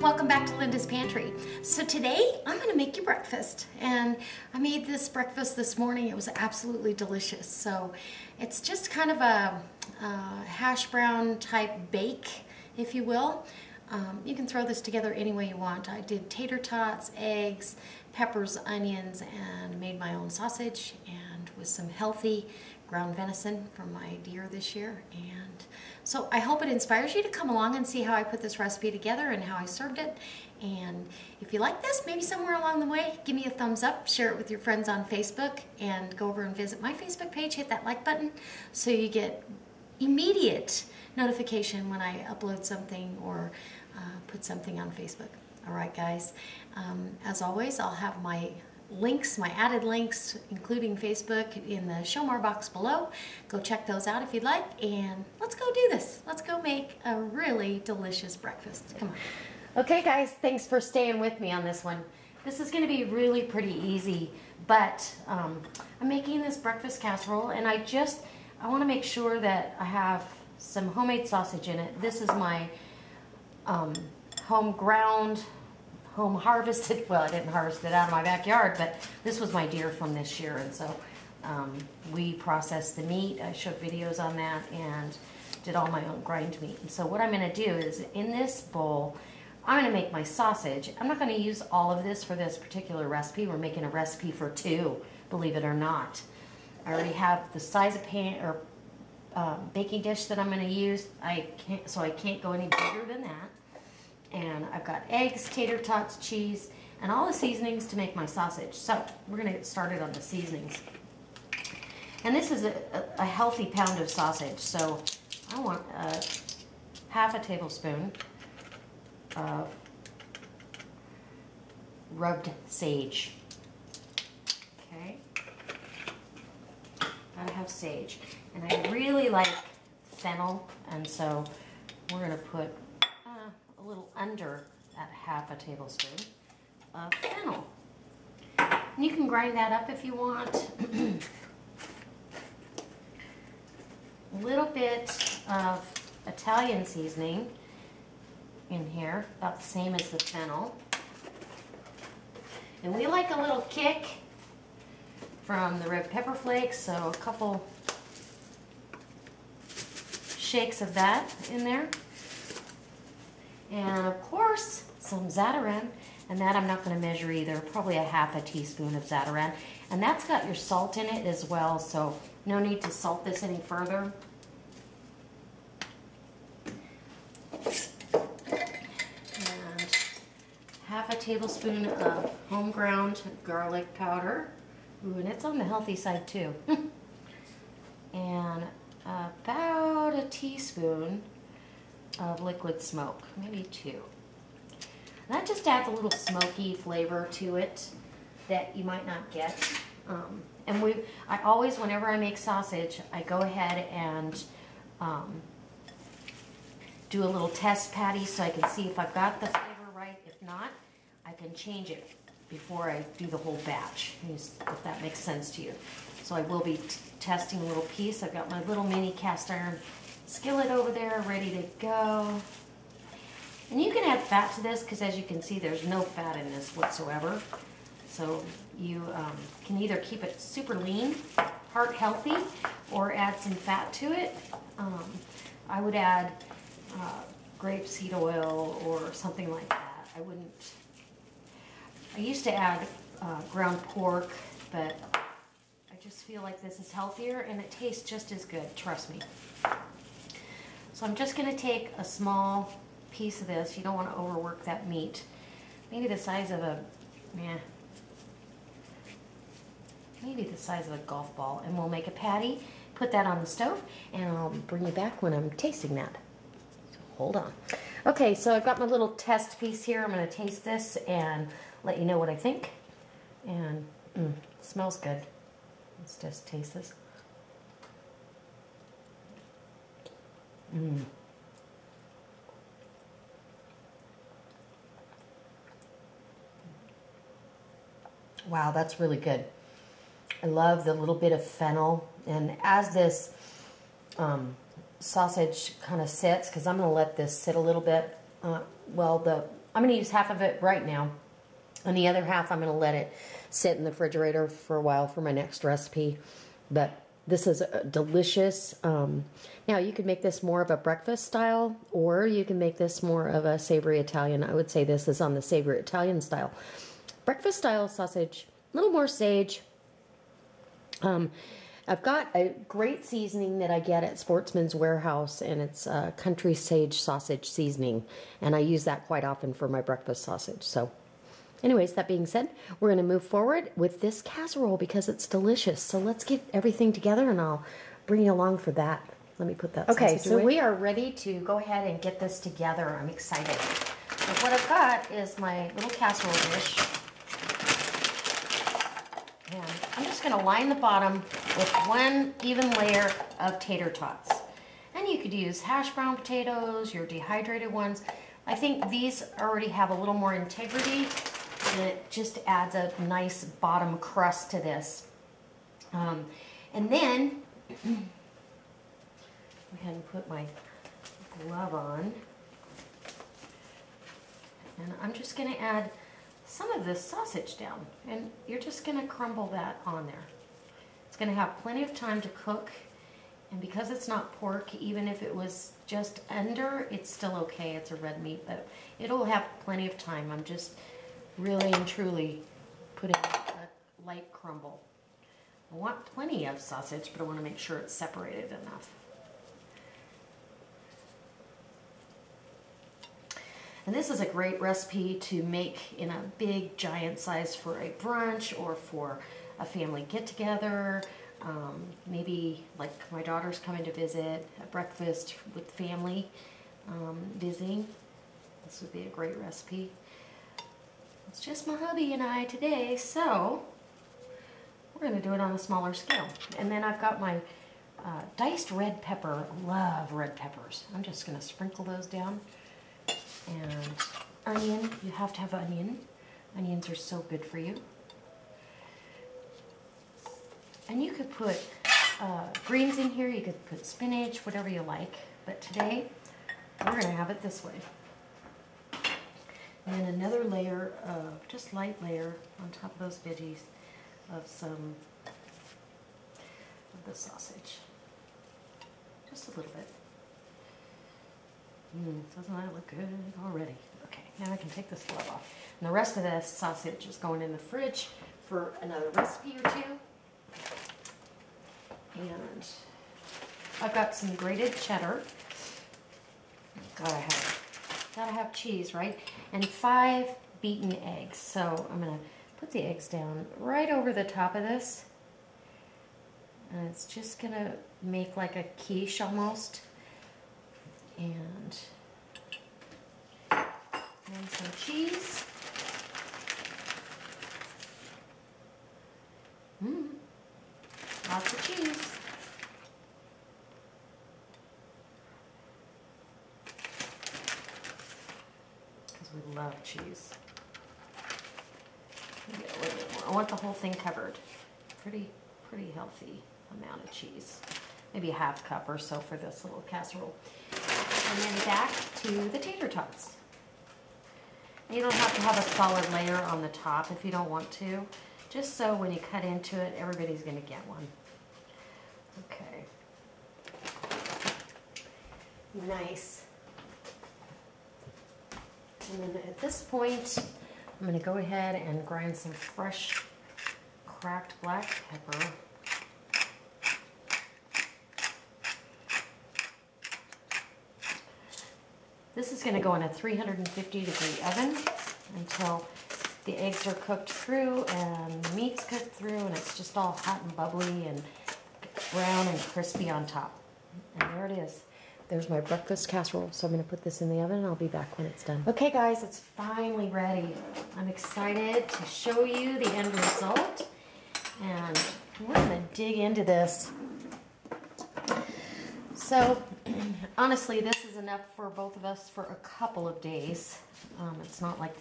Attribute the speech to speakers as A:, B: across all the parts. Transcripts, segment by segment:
A: Welcome back to Linda's Pantry. So today I'm going to make you breakfast, and I made this breakfast this morning. It was absolutely delicious. So it's just kind of a hash brown type bake, if you will. You can throw this together any way you want. I did tater tots, eggs, peppers, onions, and made my own sausage, and with some healthy ground venison from my deer this year. And so I hope it inspires you to come along and see how I put this recipe together and how I served it. And if you like this, maybe somewhere along the way, give me a thumbs up, share it with your friends on Facebook, and go over and visit my Facebook page, hit that like button so you get immediate notification when I upload something or put something on Facebook. All right, guys. As always, I'll have my links, my added links, including Facebook, in the show more box below. Go check those out if you'd like, and let's go do this. Let's go make a really delicious breakfast. Come on. Okay, guys, thanks for staying with me on this one. This is going to be really pretty easy, but I'm making this breakfast casserole, and I want to make sure that I have some homemade sausage in it. This is my home ground, home harvested, well, I didn't harvest it out of my backyard, but this was my deer from this year, and so we processed the meat. I showed videos on that and did all my own grind meat. And so what I'm going to do is, in this bowl, I'm going to make my sausage. I'm not going to use all of this for this particular recipe. We're making a recipe for two, believe it or not. I already have the size of pan or baking dish that I'm going to use. I can't go any bigger than that. And I've got eggs, tater tots, cheese, and all the seasonings to make my sausage. So we're going to get started on the seasonings. And this is a healthy pound of sausage. So I want half a tablespoon of rubbed sage. Okay. Gotta have sage. And I really like fennel, and so we're going to put a little under that half a tablespoon of fennel. And you can grind that up if you want. A little bit of Italian seasoning in here, about the same as the fennel. And we like a little kick from the red pepper flakes, so a couple shakes of that in there. And of course, some Zatarain, and that I'm not going to measure either, probably a half a teaspoon of Zatarain. And that's got your salt in it as well, so no need to salt this any further. And half a tablespoon of home ground garlic powder. Ooh, and it's on the healthy side too. And about a teaspoon of liquid smoke, maybe two. And that just adds a little smoky flavor to it that you might not get. I always, whenever I make sausage, I go ahead and do a little test patty so I can see if I've got the flavor right. If not, I can change it before I do the whole batch, if that makes sense to you. So I will be testing a little piece. I've got my little mini cast iron skillet over there ready to go. And you can add fat to this, because as you can see, there's no fat in this whatsoever. So you can either keep it super lean, heart healthy, or add some fat to it. I would add grapeseed oil or something like that. I used to add ground pork, but I just feel like this is healthier and it tastes just as good, trust me. So I'm just going to take a small piece of this. You don't want to overwork that meat. Maybe the size of maybe the size of a golf ball. And we'll make a patty, put that on the stove, and I'll bring you back when I'm tasting that. So hold on. Okay, so I've got my little test piece here. I'm going to taste this and let you know what I think. And it smells good. Let's just taste this. Wow, that's really good. I love the little bit of fennel, and as this sausage kind of sits, because I'm going to let this sit a little bit while the I'm going to use half of it right now. And the other half, I'm going to let it sit in the refrigerator for a while for my next recipe. But this is delicious. Now, you can make this more of a breakfast style, or you can make this more of a savory Italian. I would say this is on the savory Italian style. Breakfast style sausage, a little more sage. I've got a great seasoning that I get at Sportsman's Warehouse, and it's country sage sausage seasoning. And I use that quite often for my breakfast sausage. So anyways, that being said, we're going to move forward with this casserole because it's delicious. So let's get everything together and I'll bring you along for that. Let me put that
B: Okay,
A: sausage
B: so
A: away.
B: we are ready to go ahead and get this together. I'm excited. So what I've got is my little casserole dish. And I'm just going to line the bottom with one even layer of tater tots. And you could use hash brown potatoes, your dehydrated ones. I think these already have a little more integrity, and it just adds a nice bottom crust to this. And then, go ahead and put my glove on. And I'm just going to add some of this sausage down, and you're just going to crumble that on there. It's going to have plenty of time to cook, and because it's not pork, even if it was just under, it's still okay. It's a red meat, but it'll have plenty of time. I'm just really and truly putting a light crumble. I want plenty of sausage, but I want to make sure it's separated enough. And this is a great recipe to make in a big giant size for a brunch or for a family get-together. Maybe like my daughter's coming to visit, a breakfast with family visiting. This would be a great recipe. It's just my hubby and I today, so we're going to do it on a smaller scale. And then I've got my diced red pepper. Love red peppers. I'm just going to sprinkle those down. And onion, you have to have onion. Onions are so good for you. And you could put greens in here, you could put spinach, whatever you like. But today, we're going to have it this way. And then another layer of, just light layer on top of those veggies of some of the sausage. Just a little bit. Doesn't that look good already? Okay, now I can take this glove off. And the rest of this sausage is going in the fridge for another recipe or two. And I've got some grated cheddar. Gotta have cheese, right? And 5 beaten eggs. So I'm gonna put the eggs down right over the top of this. And it's just gonna make like a quiche almost. And some cheese. Lots of cheese. Because we love cheese. Maybe a little bit more. I want the whole thing covered. Pretty healthy amount of cheese. Maybe a half cup or so for this little casserole. And then back to the tater tots. You don't have to have a solid layer on the top if you don't want to. Just so when you cut into it, everybody's going to get one. Okay. Nice. And then at this point, I'm going to go ahead and grind some fresh cracked black pepper. This is going to go in a 350-degree oven until the eggs are cooked through and the meat's cooked through and it's just all hot and bubbly and brown and crispy on top. And there it is. There's my breakfast casserole. So I'm going to put this in the oven and I'll be back when it's done. Okay guys, it's finally ready. I'm excited to show you the end result. And we're going to dig into this. So, honestly, this is enough for both of us for a couple of days. It's not like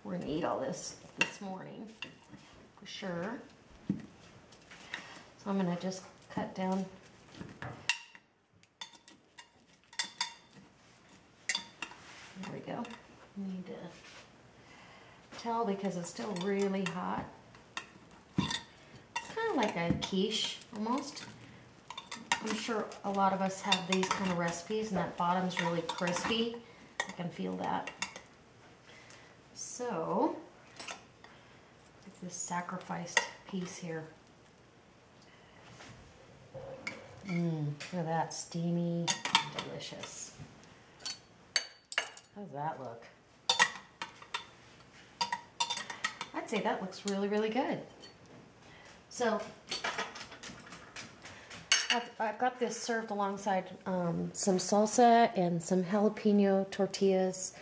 B: we're going to eat all this morning, for sure. So I'm going to just cut down. There we go. Need to tell because it's still really hot. It's kind of like a quiche almost. I'm sure a lot of us have these kind of recipes and that bottom's really crispy. I can feel that. So, this sacrificed piece here. Look at that, steamy, delicious. How does that look? I'd say that looks really, really good. So, I've got this served alongside some salsa and some jalapeno tortillas,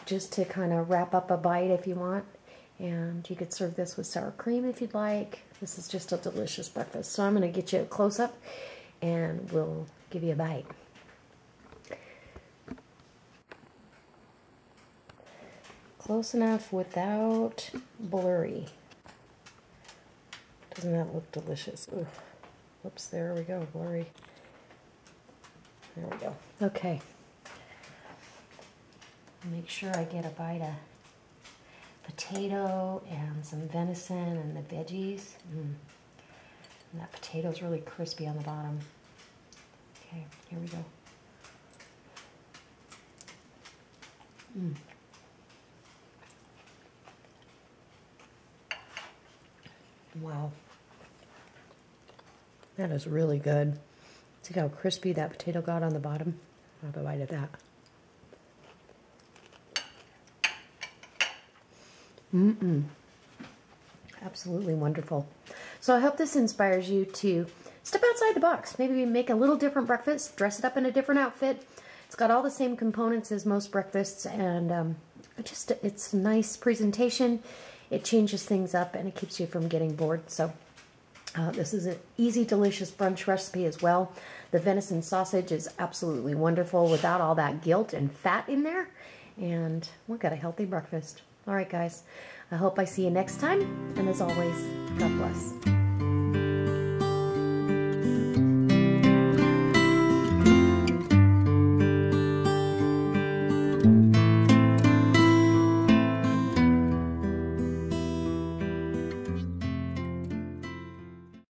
B: just to kind of wrap up a bite if you want. And you could serve this with sour cream if you'd like. This is just a delicious breakfast. So I'm going to get you a close-up and we'll give you a bite. Close enough without blurry. Doesn't that look delicious? Ugh. Whoops, there we go, blurry. There we go. Okay. Make sure I get a bite of potato and some venison and the veggies. And that potato's really crispy on the bottom. Okay, here we go. Wow. That is really good. See how crispy that potato got on the bottom? I'll have a bite of that. Absolutely wonderful. So I hope this inspires you to step outside the box. Maybe make a little different breakfast, dress it up in a different outfit. It's got all the same components as most breakfasts, and it's a nice presentation. It changes things up and it keeps you from getting bored. So this is an easy, delicious brunch recipe as well. The venison sausage is absolutely wonderful without all that guilt and fat in there. And we've got a healthy breakfast. All right, guys. I hope I see you next time. And as always, God bless.